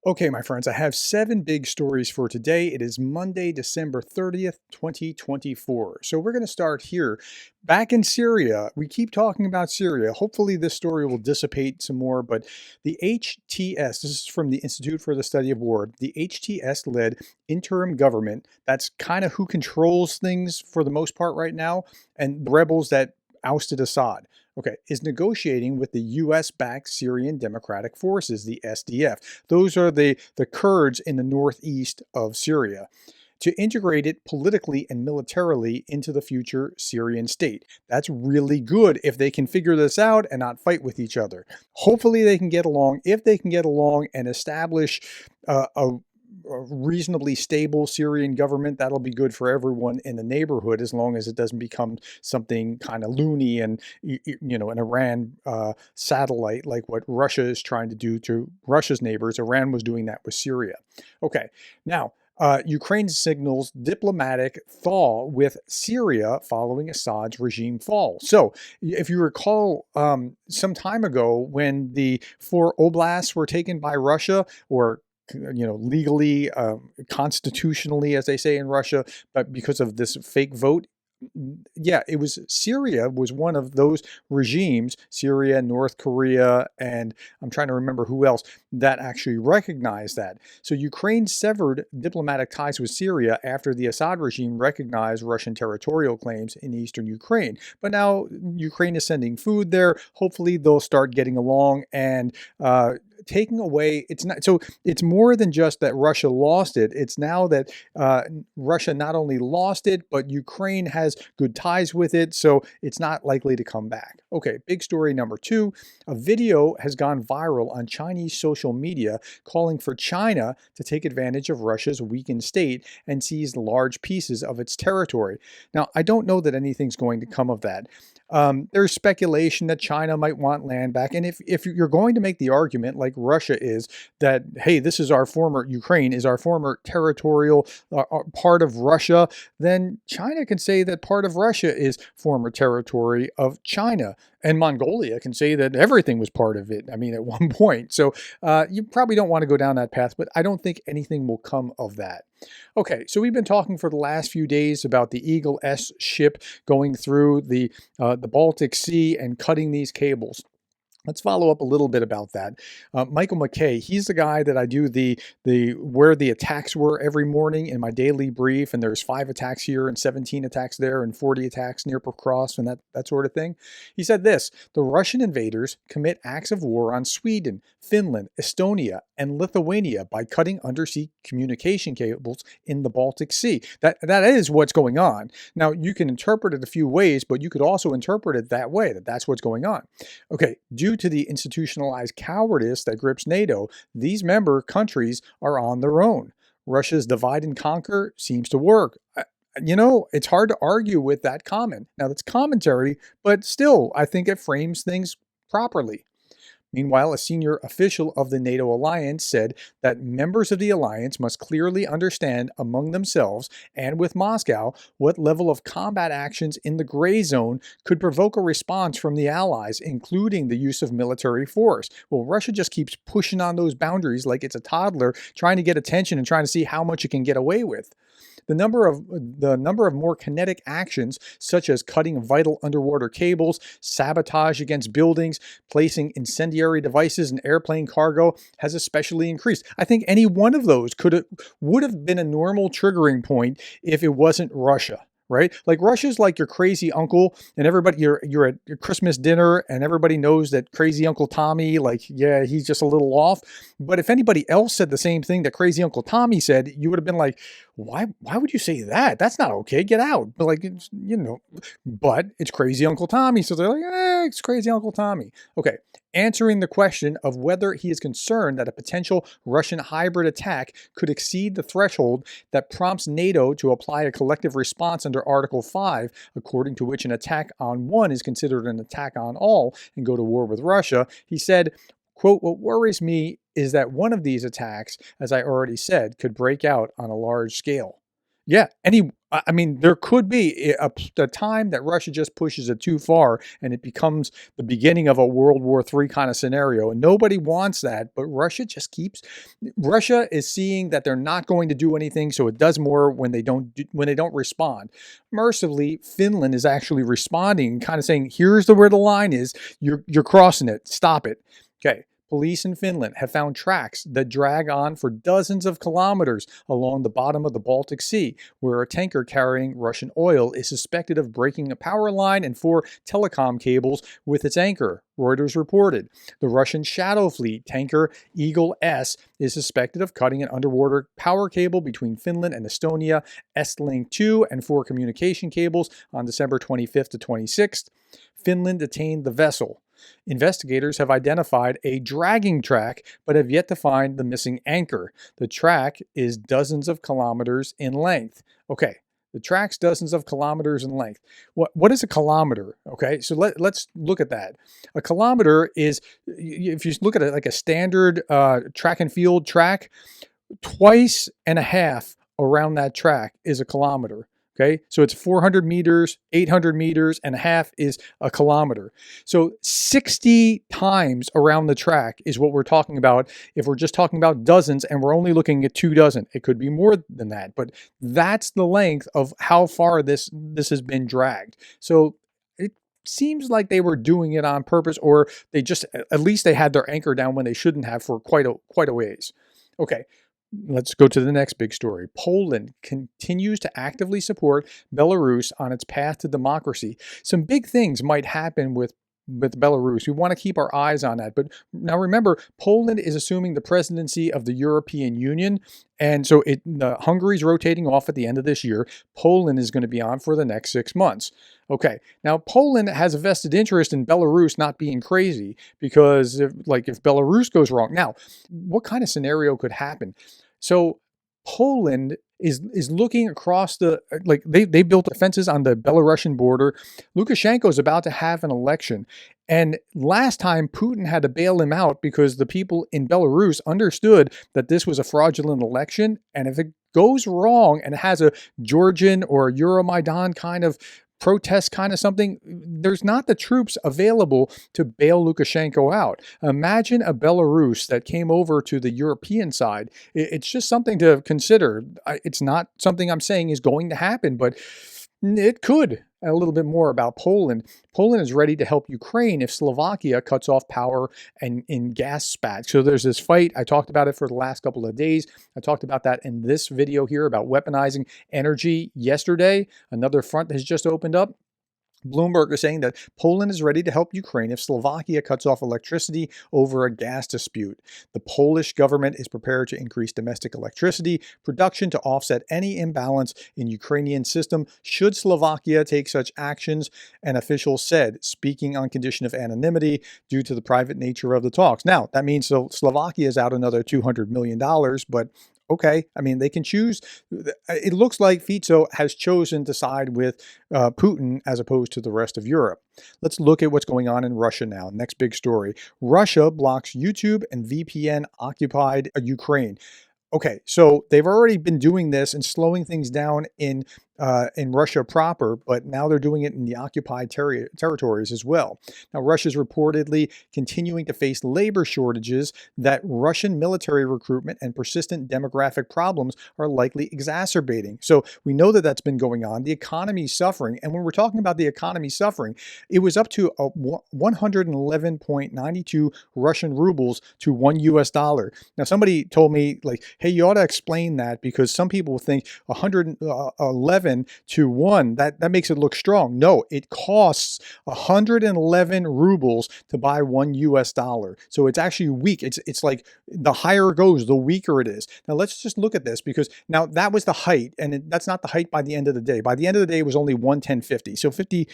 Okay, my friends, I have 7 big stories for today. It is Monday, December 30th, 2024. So we're going to start here. Back in Syria, we keep talking about Syria. Hopefully, this story will dissipate some more. But the HTS, this is from the Institute for the Study of War, the HTS led interim government, that's kind of who controls things for the most part right now, and the rebels that ousted Assad. Okay, is negotiating with the US-backed Syrian Democratic Forces, the SDF. Those are the Kurds in the northeast of Syria, to integrate it politically and militarily into the future Syrian state. That's really good if they can figure this out and not fight with each other. Hopefully they can get along. If they can get along and establish a reasonably stable Syrian government, that'll be good for everyone in the neighborhood, as long as it doesn't become something kind of loony and, an Iran satellite like what Russia is trying to do to Russia's neighbors. Iran was doing that with Syria. Okay, now Ukraine signals diplomatic thaw with Syria following Assad's regime fall. So, if you recall, some time ago when the 4 oblasts were taken by Russia, or legally, constitutionally, as they say in Russia, but because of this fake vote. Yeah, it was Syria was one of those regimes, Syria, North Korea, and I'm trying to remember who else that actually recognized that. So Ukraine severed diplomatic ties with Syria after the Assad regime recognized Russian territorial claims in eastern Ukraine. But now Ukraine is sending food there. Hopefully they'll start getting along and taking away, it's not, so it's more than just that Russia lost it. It's now that Russia not only lost it, but Ukraine has good ties with it, so it's not likely to come back. Okay, big story number 2. A video has gone viral on Chinese social media calling for China to take advantage of Russia's weakened state and seize large pieces of its territory. Now, I don't know that anything's going to come of that. There's speculation that China might want land back. And if you're going to make the argument, like Russia is, that, hey, this is our former, Ukraine is our former territorial part of Russia, then China can say that part of Russia is former territory of China. And Mongolia can say that everything was part of it, I mean, at one point. So you probably don't want to go down that path, but I don't think anything will come of that. Okay, so we've been talking for the last few days about the Eagle S ship going through the Baltic Sea and cutting these cables. Let's follow up a little bit about that. Michael McKay, he's the guy that I do the where the attacks were every morning in my daily brief, and there's 5 attacks here and 17 attacks there and 40 attacks near Cross and that sort of thing. He said this: the Russian invaders commit acts of war on Sweden, Finland, Estonia, and Lithuania by cutting undersea communication cables in the Baltic Sea. That is what's going on. Now, you can interpret it a few ways, but you could also interpret it that way, that that's what's going on. Okay, due to the institutionalized cowardice that grips NATO, these member countries are on their own. Russia's divide and conquer seems to work. It's hard to argue with that comment. Now, that's commentary, but still, I think it frames things properly. Meanwhile, a senior official of the NATO alliance said that members of the alliance must clearly understand among themselves and with Moscow what level of combat actions in the gray zone could provoke a response from the allies, including the use of military force. Well, Russia just keeps pushing on those boundaries like it's a toddler trying to get attention and trying to see how much it can get away with. The number of more kinetic actions, such as cutting vital underwater cables, sabotage against buildings, placing incendiary devices in airplane cargo, has especially increased. I think any one of those would have been a normal triggering point if it wasn't Russia. Right? Like, Russia's like your crazy uncle, and everybody, you're at your Christmas dinner and everybody knows that crazy Uncle Tommy, like, yeah, he's just a little off. But if anybody else said the same thing that crazy Uncle Tommy said, you would have been like, why would you say that? That's not okay. Get out. But but it's crazy Uncle Tommy. So they're like, it's crazy Uncle Tommy. Okay. Answering the question of whether he is concerned that a potential Russian hybrid attack could exceed the threshold that prompts NATO to apply a collective response under Article 5, according to which an attack on one is considered an attack on all, and go to war with Russia, he said, quote, "What worries me is that one of these attacks, as I already said, could break out on a large scale." Yeah, I mean, there could be a time that Russia just pushes it too far and it becomes the beginning of a World War III kind of scenario. And nobody wants that, but Russia is seeing that they're not going to do anything, so it does more when when they don't respond. Mercifully, Finland is actually responding, kind of saying, here's where the line is. You're crossing it. Stop it. Okay. Police in Finland have found tracks that drag on for dozens of kilometers along the bottom of the Baltic Sea, where a tanker carrying Russian oil is suspected of breaking a power line and 4 telecom cables with its anchor, Reuters reported. The Russian Shadow Fleet tanker Eagle S is suspected of cutting an underwater power cable between Finland and Estonia, Estlink 2, and 4 communication cables on December 25th to 26th. Finland detained the vessel. Investigators have identified a dragging track, but have yet to find the missing anchor. The track is dozens of kilometers in length. Okay, the track's dozens of kilometers in length. What is a kilometer? Okay, so let's look at that. A kilometer is, if you look at it like a standard track and field track, twice and a half around that track is a kilometer. Okay, so it's 400 meters, 800 meters, and a half is a kilometer. So 60 times around the track is what we're talking about if we're just talking about dozens and we're only looking at 2 dozen. It could be more than that, but that's the length of how far this has been dragged. So it seems like they were doing it on purpose, or they just, at least they had their anchor down when they shouldn't have for quite a ways. Okay. Let's go to the next big story. Poland continues to actively support Belarus on its path to democracy. Some big things might happen with Belarus. We want to keep our eyes on that. But now remember, Poland is assuming the presidency of the European Union. And so Hungary's rotating off at the end of this year. Poland is going to be on for the next 6 months. Okay, now Poland has a vested interest in Belarus not being crazy, because if Belarus goes wrong, now what kind of scenario could happen? So Poland is looking across they built fences on the Belarusian border. Lukashenko is about to have an election. And last time Putin had to bail him out because the people in Belarus understood that this was a fraudulent election. And if it goes wrong and it has a Georgian or Euromaidan kind of protest kind of something, there's not the troops available to bail Lukashenko out. Imagine a Belarus that came over to the European side. It's just something to consider. It's not something I'm saying is going to happen, but it could. A little bit more about Poland. Poland is ready to help Ukraine if Slovakia cuts off power and in gas spat. So there's this fight. I talked about it for the last couple of days. I talked about that in this video here about weaponizing energy yesterday. Another front has just opened up. Bloomberg is saying that Poland is ready to help Ukraine if Slovakia cuts off electricity over a gas dispute. The Polish government is prepared to increase domestic electricity production to offset any imbalance in Ukrainian system should Slovakia take such actions, an official said, speaking on condition of anonymity due to the private nature of the talks. Now, that means Slovakia is out another $200 million, but okay, I mean, they can choose. It looks like Fico has chosen to side with Putin as opposed to the rest of Europe. Let's look at what's going on in Russia now. Next big story. Russia blocks YouTube and VPN occupied Ukraine. Okay, so they've already been doing this and slowing things down in Russia proper, but now they're doing it in the occupied territories as well. Now, Russia's reportedly continuing to face labor shortages that Russian military recruitment and persistent demographic problems are likely exacerbating. So we know that that's been going on. The economy is suffering. And when we're talking about the economy suffering, it was up to 111.92 Russian rubles to $1 US. Now, somebody told me, like, hey, you ought to explain that, because some people think 111 to 1, that makes it look strong. No, it costs 111 rubles to buy $1 US. So it's actually weak. It's like the higher it goes, the weaker it is. Now let's just look at this, because now that was the height, and that's not the height by the end of the day. By the end of the day, it was only 110.50. So 50,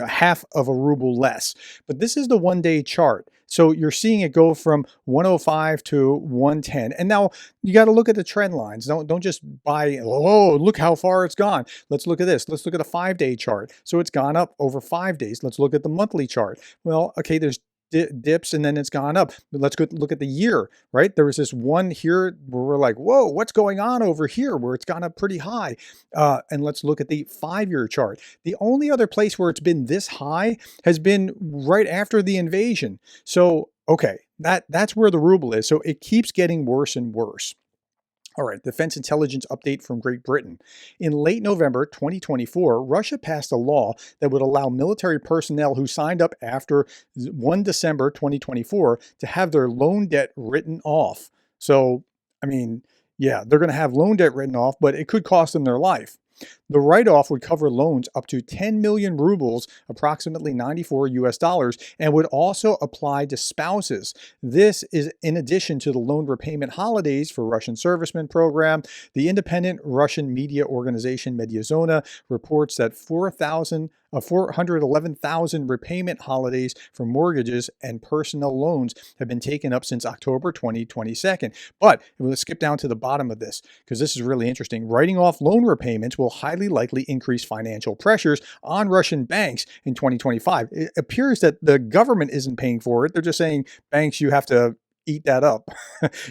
half of a ruble less. But this is the 1-day chart. So you're seeing it go from 105 to 110. And now you got to look at the trend lines. Don't just buy, oh, look how far it's gone. Let's look at this. Let's look at a 5-day chart. So it's gone up over 5 days. Let's look at the monthly chart. Well, okay, there's dips and then it's gone up. But let's go look at the year, right? There was this one here where we're like, whoa, what's going on over here where it's gone up pretty high? And let's look at the 5-year chart. The only other place where it's been this high has been right after the invasion. So, okay, that's where the ruble is. So it keeps getting worse and worse. All right, defense intelligence update from Great Britain. In late November 2024, Russia passed a law that would allow military personnel who signed up after 1 December 2024 to have their loan debt written off. So, I mean, yeah, they're going to have loan debt written off, but it could cost them their life. The write-off would cover loans up to 10 million rubles, approximately 94 US dollars, and would also apply to spouses. This is in addition to the loan repayment holidays for Russian servicemen program. The independent Russian media organization Mediazona reports that 411,000 repayment holidays for mortgages and personal loans have been taken up since October 2022. But let's skip down to the bottom of this because this is really interesting. Writing off loan repayments will highly likely increase financial pressures on Russian banks in 2025. It appears that the government isn't paying for it. They're just saying, banks, you have to eat that up.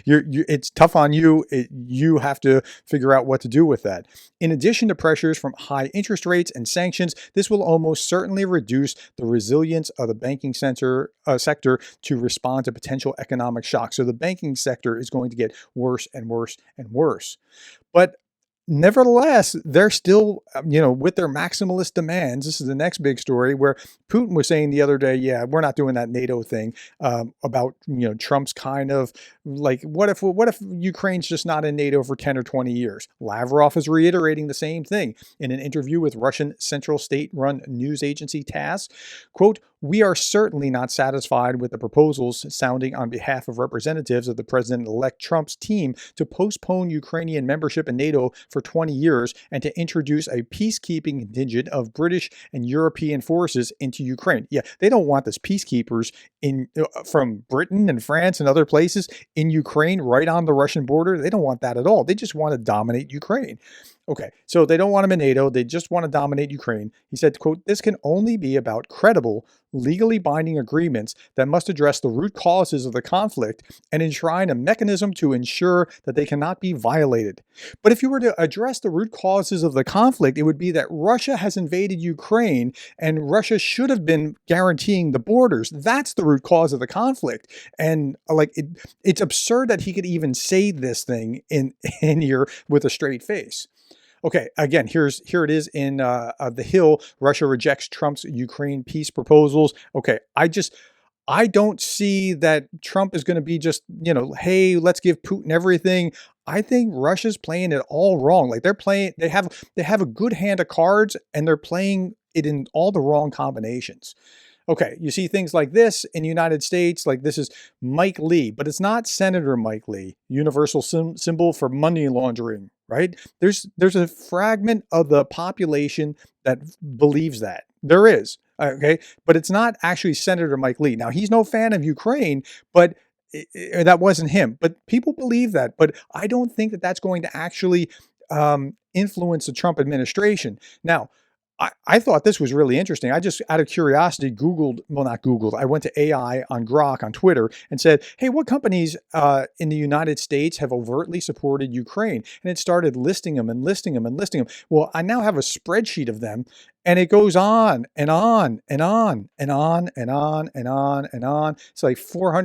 It's tough on you. You have to figure out what to do with that. In addition to pressures from high interest rates and sanctions, this will almost certainly reduce the resilience of the banking sector to respond to potential economic shocks. So the banking sector is going to get worse and worse and worse. But nevertheless, they're still, with their maximalist demands. This is the next big story where Putin was saying the other day, yeah, we're not doing that NATO thing about, Trump's kind of like, what if Ukraine's just not in NATO for 10 or 20 years? Lavrov is reiterating the same thing in an interview with Russian central state-run news agency TASS. Quote, "We are certainly not satisfied with the proposals sounding on behalf of representatives of the President-elect Trump's team to postpone Ukrainian membership in NATO for 20 years and to introduce a peacekeeping contingent of British and European forces into Ukraine." Yeah, they don't want this peacekeepers from Britain and France and other places in Ukraine right on the Russian border. They don't want that at all. They just want to dominate Ukraine. Okay, so they don't want him in NATO. They just want to dominate Ukraine. He said, quote, "This can only be about credible, legally binding agreements that must address the root causes of the conflict and enshrine a mechanism to ensure that they cannot be violated." But if you were to address the root causes of the conflict, it would be that Russia has invaded Ukraine and Russia should have been guaranteeing the borders. That's the root cause of the conflict. And it's absurd that he could even say this thing in here with a straight face. Okay, again, here it is in The Hill. Russia rejects Trump's Ukraine peace proposals. Okay, I don't see that Trump is going to be just, hey, let's give Putin everything. I think Russia's playing it all wrong. Like they have a good hand of cards and they're playing it in all the wrong combinations. Okay, you see things like this in the United States, like this is Mike Lee, but it's not Senator Mike Lee, universal symbol for money laundering, right? There's a fragment of the population that believes that. There is, okay? But it's not actually Senator Mike Lee. Now, he's no fan of Ukraine, but that wasn't him. But people believe that, but I don't think that that's going to actually influence the Trump administration. Now, I thought this was really interesting. I just, out of curiosity, I went to AI on Grok on Twitter and said, hey, what companies in the United States have overtly supported Ukraine? And it started listing them and listing them and listing them. Well, I now have a spreadsheet of them and it goes on and on and on and on and on and on and on. It's like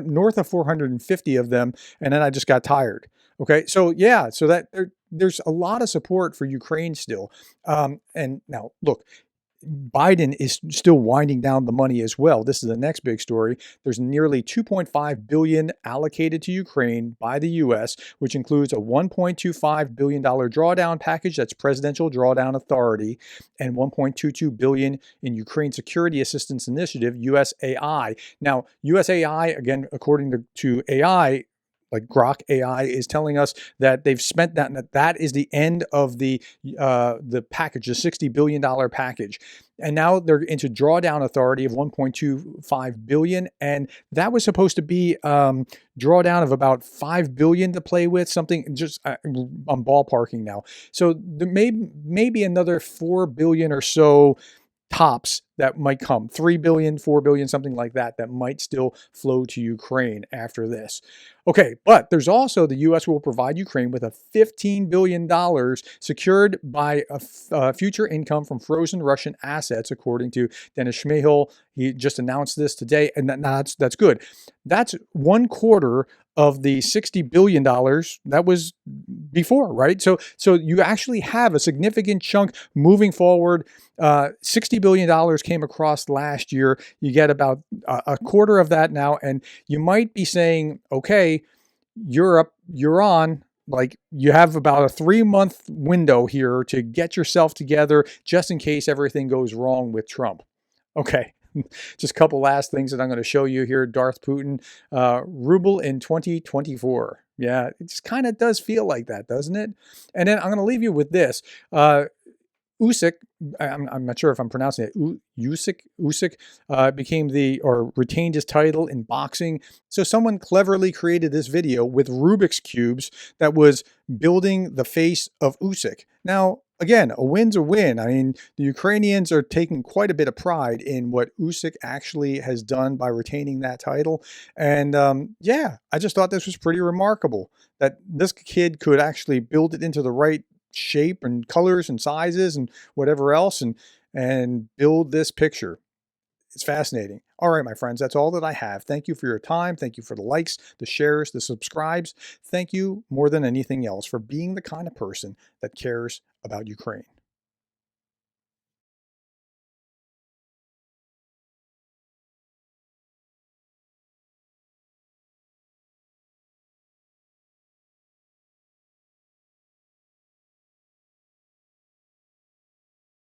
north of 450 of them. And then I just got tired. Okay, so yeah, so that there's a lot of support for Ukraine still. And now, look, Biden is still winding down the money as well. This is the next big story. There's nearly $2.5 billion allocated to Ukraine by the U.S., which includes a $1.25 billion drawdown package, that's Presidential Drawdown Authority, and $1.22 billion in Ukraine Security Assistance Initiative, USAI. Now, USAI, again, according to AI, like Grok AI is telling us that they've spent that, and that is the end of the package, the $60 billion package. And now they're into drawdown authority of $1.25 billion. And that was supposed to be drawdown of about $5 billion to play with, something just, I'm ballparking now. So there may be another $4 billion or so tops that might come, 3 billion, 4 billion, something like that, that might still flow to Ukraine after this. Okay, but there's also the US will provide Ukraine with a $15 billion secured by future income from frozen Russian assets, according to Denis Shmyhal. He just announced this today, and that's good. That's 1/4 of the $60 billion that was before, right? So you actually have a significant chunk moving forward. $60 billion came across last year. You get about a quarter of that now. And you might be saying, okay, Europe, you're on. Like, you have about a 3-month window here to get yourself together just in case everything goes wrong with Trump. Okay. Just a couple last things that I'm going to show you here. Darth Putin, Ruble in 2024. Yeah, it just kind of does feel like that, doesn't it? And then I'm going to leave you with this. Usyk, I'm not sure if I'm pronouncing it, Usyk became or retained his title in boxing. So someone cleverly created this video with Rubik's Cubes that was building the face of Usyk. Now, again, a win's a win. I mean, the Ukrainians are taking quite a bit of pride in what Usyk actually has done by retaining that title. And yeah, I just thought this was pretty remarkable that this kid could actually build it into the right shape and colors and sizes and whatever else and build this picture. It's fascinating. All right, my friends, that's all that I have. Thank you for your time. Thank you for the likes, the shares, the subscribes. Thank you more than anything else for being the kind of person that cares about Ukraine.